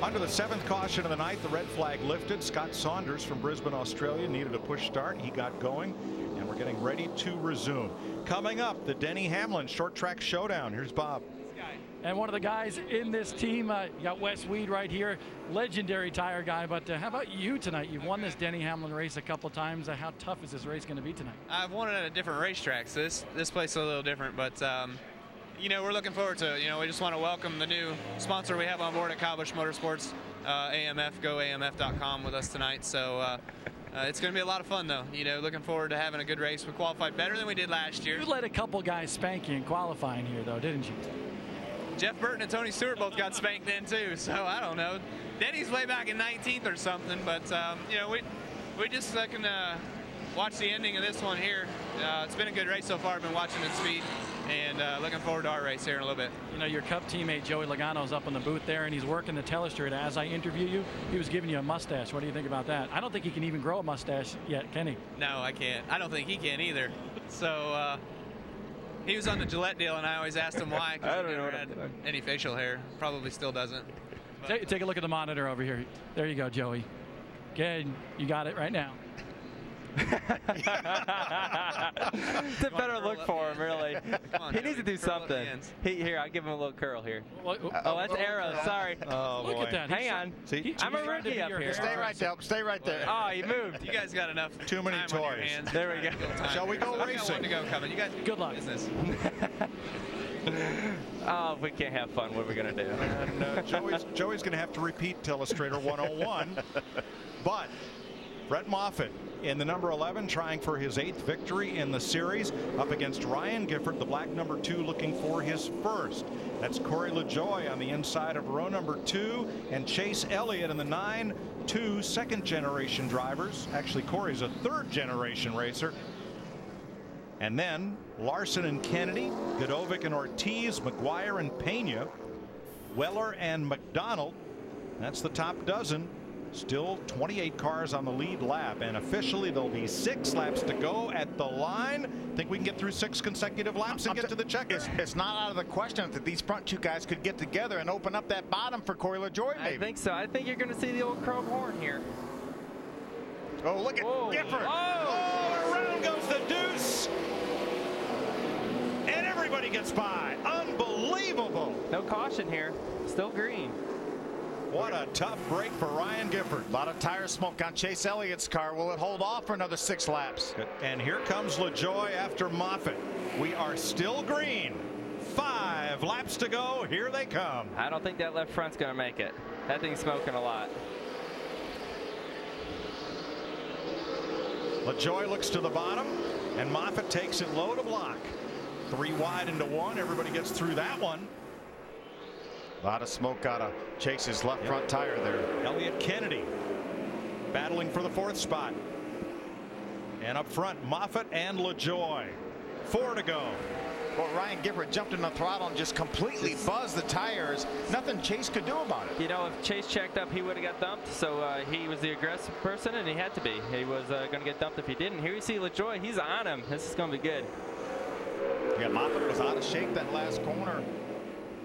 Under the 7th caution of the night, the red flag lifted. Scott Saunders from Brisbane, Australia needed a push start. He got going, and we're getting ready to resume. Coming up, the Denny Hamlin short track showdown. Here's Bob. And one of the guys in this team, you got Wes Weed right here, legendary tire guy. But how about you tonight? You've won this Denny Hamlin race a couple times. How tough is this race going to be tonight? I've won it at a different racetrack, so this place is a little different. But you know, we're looking forward to it. You know, we just want to welcome the new sponsor we have on board at Kyle Busch Motorsports, AMF, GoAMF.com with us tonight. So it's going to be a lot of fun, though. You know, looking forward to having a good race. We qualified better than we did last year. You let a couple guys spank you in qualifying here, though, didn't you? Jeff Burton and Tony Stewart both got spanked then, too. So I don't know. Denny's way back in 19th or something. But, you know, we just can watch the ending of this one here. It's been a good race so far. I've been watching it speed. And looking forward to our race here in a little bit. You know, your Cup teammate Joey Logano's up in the booth there, and he's working the telestrate. As I interview you, he was giving you a mustache. What do you think about that? I don't think he can even grow a mustache yet, can he? No, I can't. I don't think he can either. So he was on the Gillette deal, and I always asked him why, because he never had any facial hair. Probably still doesn't. Take a look at the monitor over here. There you go, Joey. Good. You got it right now. It's a better look for him, really. On, he needs to do something. Here, I'll give him a little curl here. Oh, that's arrow. Sorry. Oh, look boy. at that. Hang on. See? I'm a rookie up here. Stay right there. Stay right there. Oh, he moved. You guys got enough Too many time on your toys. hands. There we go. Shall we go I got racing? one to go coming. You guys Good luck. Business. Oh, if we can't have fun, what are we going to do? And Joey's going to have to repeat Telestrator 101. But Brett Moffitt in the number 11 trying for his 8th victory in the series up against Ryan Gifford, the black number 2, looking for his first. That's Corey LaJoie on the inside of row number 2, and Chase Elliott in the 9-2 second generation drivers. Actually, Corey's a 3rd generation racer. And then Larson and Kennedy, Godovic and Ortiz, McGuire and Pena, Weller and McDonald. That's the top dozen. Still 28 cars on the lead lap, and officially there'll be 6 laps to go at the line. Think we can get through 6 consecutive laps and get to the checker? It's not out of the question that these front 2 guys could get together and open up that bottom for Corey LaJoie, maybe. I think so. I think you're going to see the old chrome horn here. Oh, look at Gifford. Oh, around goes the deuce. And everybody gets by. Unbelievable. No caution here. Still green. What a tough break for Ryan Gifford. A lot of tire smoke on Chase Elliott's car. Will it hold off for another 6 laps? And here comes LaJoie after Moffitt. We are still green. 5 laps to go. Here they come. I don't think that left front's going to make it. That thing's smoking a lot. LaJoie looks to the bottom, and Moffitt takes it low to block. 3 wide into 1. Everybody gets through that one. A lot of smoke out of Chase's left front tire there. Elliott Kennedy battling for the 4th spot. And up front, Moffitt and LaJoie. 4 to go. Well, Ryan Gifford jumped in the throttle and just completely buzzed the tires. Nothing Chase could do about it. You know, if Chase checked up, he would have got dumped. So he was the aggressive person, and he had to be. He was going to get dumped if he didn't. Here you see LaJoie. He's on him. This is going to be good. Yeah, Moffitt was out of shape that last corner.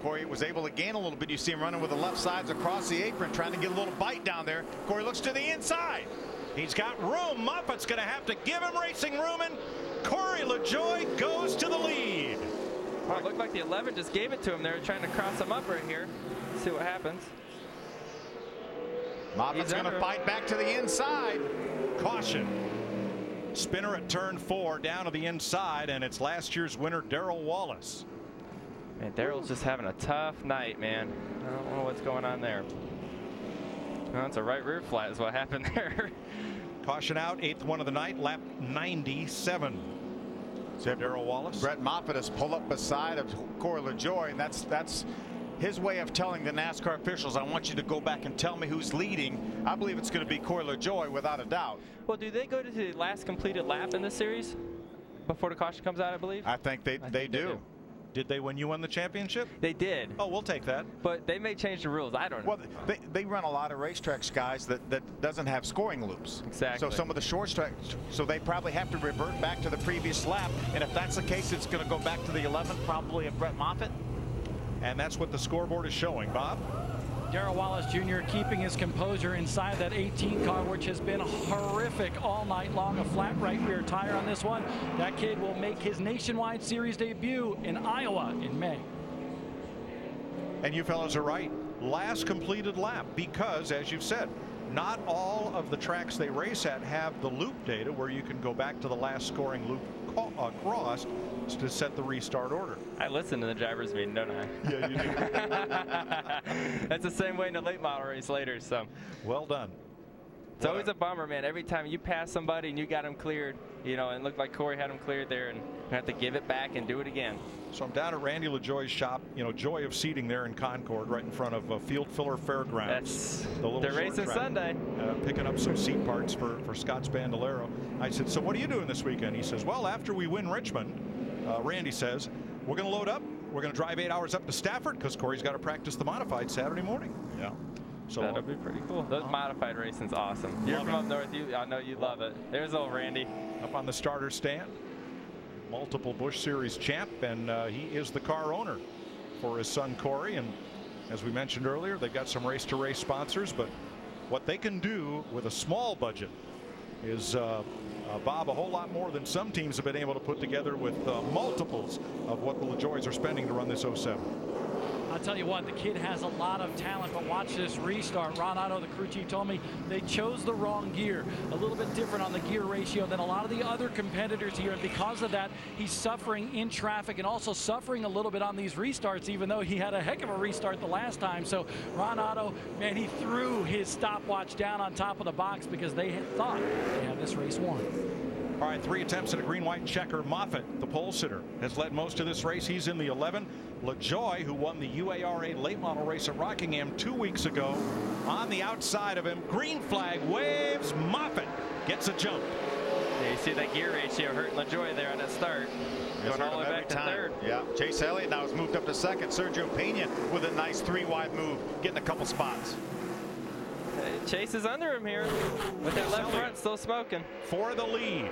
Corey was able to gain a little bit. You see him running with the left sides across the apron, trying to get a little bite down there. Corey looks to the inside. He's got room. Moffitt's going to have to give him racing room, and Corey LaJoie goes to the lead. Well, it looked like the 11 just gave it to him. They were trying to cross him up right here. See what happens. Moffitt's going to fight back to the inside. Caution. Spinner at turn 4 down to the inside, and it's last year's winner, Darrell Wallace. Man, Darrell's just having a tough night, man. I don't know what's going on there. Well, it's a right rear flat is what happened there. Caution out, 8th one of the night, lap 97. So Darrell Wallace. Brett Moffitt has pulled up beside of Corey LaJoie, and that's his way of telling the NASCAR officials, I want you to go back and tell me who's leading. I believe it's going to be Corey LaJoie without a doubt. Well, do they go to the last completed lap in this series before the caution comes out, I believe? I think they do. Did they when you won the championship? They did. Oh, we'll take that. But they may change the rules. I don't know. Well, they run a lot of racetracks, guys, that doesn't have scoring loops. Exactly. So some of the short tracks, so they probably have to revert back to the previous lap. And if that's the case, it's going to go back to the 11th, probably of Brett Moffitt. And that's what the scoreboard is showing, Bob. Darrell Wallace Jr. keeping his composure inside that 18 car, which has been horrific all night long. A flat right rear tire on this one. That kid will make his nationwide series debut in Iowa in May. And you fellas are right. Last completed lap, because, as you've said, not all of the tracks they race at have the loop data where you can go back to the last scoring loop crossed to set the restart order. I listen to the driver's meeting, don't I? Yeah, you do. That's the same way in the late model race later, so. Well done. It's always a bummer, man. Every time you pass somebody and you got them cleared, you know, and it looked like Corey had them cleared there, and you have to give it back and do it again. So I'm down at Randy LaJoy's shop, you know, joy of seating there in Concord, right in front of Field Filler Fairgrounds. That's they're racing Sunday. Picking up some seat parts for Scott's Bandolero. I said, so what are you doing this weekend? He says, well, after we win Richmond, Randy says, we're going to load up. We're going to drive 8 hours up to Stafford because Corey's got to practice the modified Saturday morning. Yeah. So that'll be pretty cool. Those modified racing's awesome. You're from up north. I know you love it. There's old Randy. Up on the starter stand. Multiple Busch Series champ, and he is the car owner for his son Corey. And as we mentioned earlier, they've got some race-to-race sponsors, but what they can do with a small budget is, Bob, a whole lot more than some teams have been able to put together with multiples of what the LaJoys are spending to run this 07. I'll tell you what, the kid has a lot of talent, but watch this restart. Ron Otto, the crew chief, told me they chose the wrong gear. A little bit different on the gear ratio than a lot of the other competitors here, and because of that, he's suffering in traffic and also suffering a little bit on these restarts, even though he had a heck of a restart the last time. So Ron Otto, man, he threw his stopwatch down on top of the box because they had thought they had this race won. All right, 3 attempts at a green-white checker. Moffitt, the pole sitter, has led most of this race. He's in the 11. LaJoy, who won the UARA late model race at Rockingham 2 weeks ago, on the outside of him. Green flag waves. Moffitt gets a jump. Yeah, you see that gear ratio hurting LaJoy there on that start. Going all the way back to third. Yeah, Chase Elliott now has moved up to second. Sergio Pena with a nice 3-wide move, getting a couple spots. Chase is under him here with that left front still smoking. For the lead.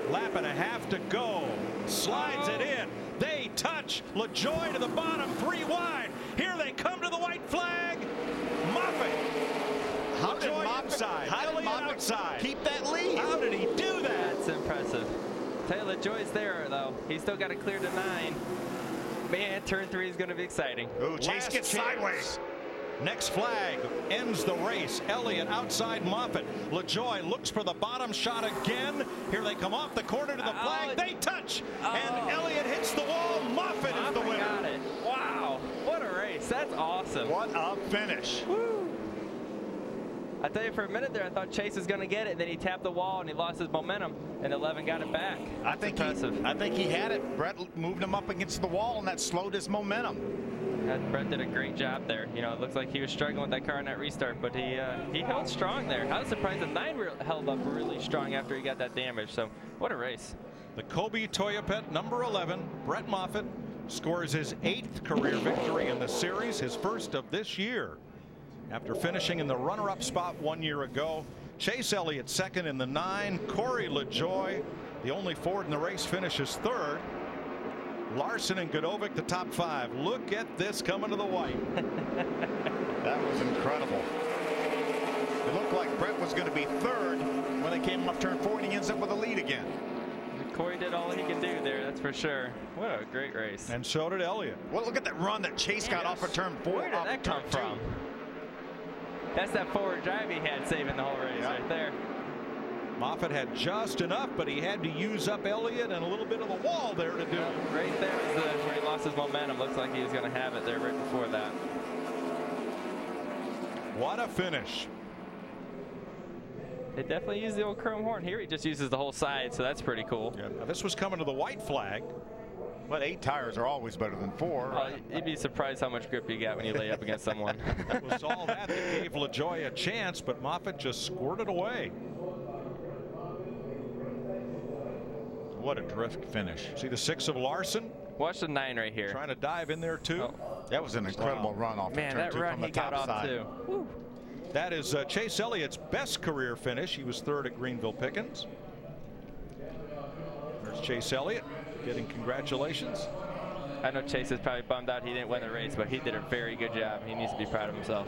Lap and a half to go. Slides it in. They touch. LaJoy to the bottom, 3 wide. Here they come to the white flag. Moffitt. How did Moffitt outside keep that lead? How did he do that? That's impressive. Tell you, LaJoy's there though. He's still got to clear to 9. Man, turn 3 is going to be exciting. Ooh, Chase gets sideways. Next flag ends the race. Elliott outside Moffitt. LaJoy looks for the bottom shot again. Here they come off the corner to the flag. They touch. And Elliott hits the wall. Moffitt is the winner. Got it. Wow. What a race. That's awesome. What a finish. Woo. I tell you, for a minute there, I thought Chase was going to get it. Then he tapped the wall and he lost his momentum. And 11 got it back. I think he had it. Brett moved him up against the wall, and that slowed his momentum. Brett did a great job there. You know, it looks like he was struggling with that car in that restart, but he held strong there. I was surprised the 9 held up really strong after he got that damage. So what a race. The Kobe Toyopet number 11, Brett Moffitt, scores his 8th career victory in the series, his first of this year. After finishing in the runner-up spot 1 year ago, Chase Elliott second in the 9. Corey LaJoy, the only Ford in the race, finishes 3rd. Larson and Godovic, the top 5. Look at this coming to the white. That was incredible. It looked like Brett was going to be 3rd when they came up turn 4, and he ends up with a lead again. Corey did all he can do there, that's for sure. What a great race. And so did Elliott. Well, look at that run that Chase got off of turn 4. Where did that come from? That's that forward drive he had saving the whole race right there. Moffitt had just enough, but he had to use up Elliott and a little bit of the wall there to do it. Right there is where he lost his momentum. Looks like he was going to have it there right before that. What a finish. They definitely use the old chrome horn. Here he just uses the whole side, so that's pretty cool. Yeah, now this was coming to the white flag. But 8 tires are always better than 4. You'd be surprised how much grip you got when you lay up against someone. It was all that gave LaJoy a chance, but Moffitt just squirted away. What a terrific finish. See the 6 of Larson? Watch the 9 right here. Trying to dive in there too. That was an incredible run off Man, turn 2 run from the he got top off side. too. Woo. That is Chase Elliott's best career finish. He was 3rd at Greenville Pickens. There's Chase Elliott getting congratulations. I know Chase is probably bummed out he didn't win the race, but he did a very good job. He needs to be proud of himself.